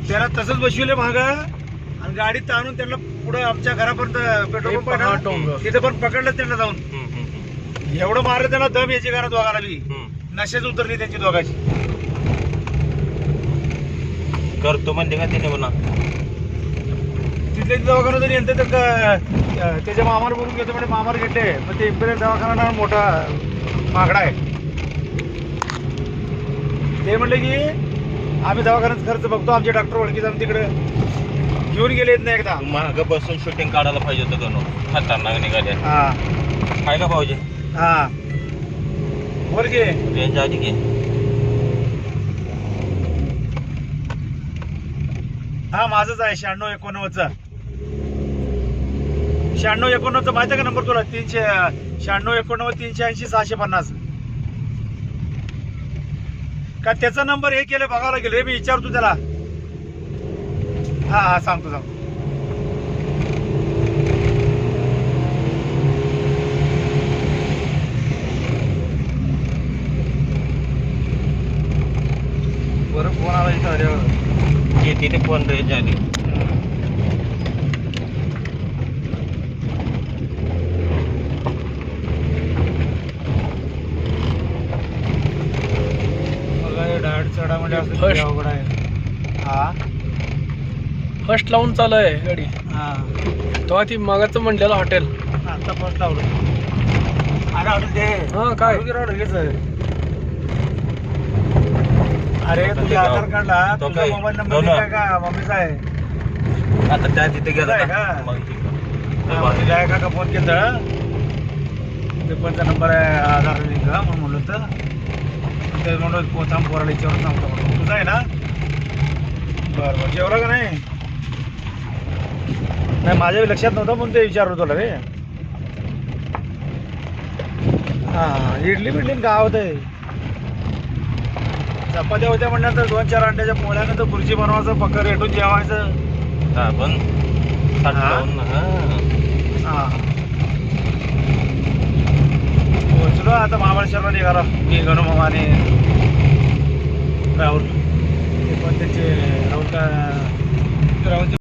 त्याला तसंच बसविले माग आणि गाडीत आणून त्यांना पुढे आमच्या घरापर्यंत पेट्रोल पंप आहे ना, तिथे पण पकडलं त्यांना जाऊन. एवढं मारलं त्यांना दम याची घरात दोघाला बी नशेच उतरली त्यांची दोघाची. करतो म्हणते का तिने म्हणा तिथले दवाखाना जरी यांचं तर त्याच्या मामाला बोलून घेतो म्हणजे मामाला घेतले. पण ते इम्पेरियल दवाखाना मोठा मागडा आहे. ते म्हणले की आम्ही दवाखान्यात खर्च बघतो, आमचे डॉक्टर ओळखीचे आम्ही तिकडे घेऊन गेलेत नाही एकदा. माग बसून शूटिंग काढायला पाहिजे होतं दोन खतरनाक निघाले. हा काय का भाऊजी हा बोल की रेंज आली की. हा माझंच आहे 9691चा. 9691चा माहिती आहे का नंबर तुला? 9691 380 650 का त्याचा नंबर हे केलं बघावं लागेल रे. मी विचारतो त्याला. हा हा सांगतो सांगतो. बरं फोन आला इथं आल्यावर. तिथे फोन रेंज आली. डायरेक्ट चढा म्हणजे असं किती अवघड आहे. हा फर्स्ट लावून चालू आहे गाडी. हा तेव्हा ती मागाचं म्हणलेलं हॉटेल आता फर्स्ट लावलं. अरे आवडून दे. हा काय लगेच. अरे तुझ्या आधार कार्डला तो तुझा काय? मोबाईल नंबर दोन. दिलाय का मम्मीचा आहे? आता त्या तिथे गेला आहे का का? मग मम्मीला आहे का फोन केला? ते पणचा नंबर आहे आधार लिंक म्हणून म्हणलं तर ते म्हणून पोथाम पोराला विचारून सांगतो म्हणून. तुझा आहे ना? बरं बरं. जेवलं का नाही? नाही माझ्या लक्षात नव्हतं म्हणून ते विचारलं तुला रे. हां इडली बिडली गावात आहे. चपात्या होत्या म्हणल्यानंतर 2-4 अंड्याच्या पोळ्यानंतर खुर्ची बनवायचं पक्क रेटून जेवायचं. हा पण हां पोचलो आता महाबळेश्वरला निघालो. मी गणू मामा आणि राहुल. ते पण त्यांचे राहुल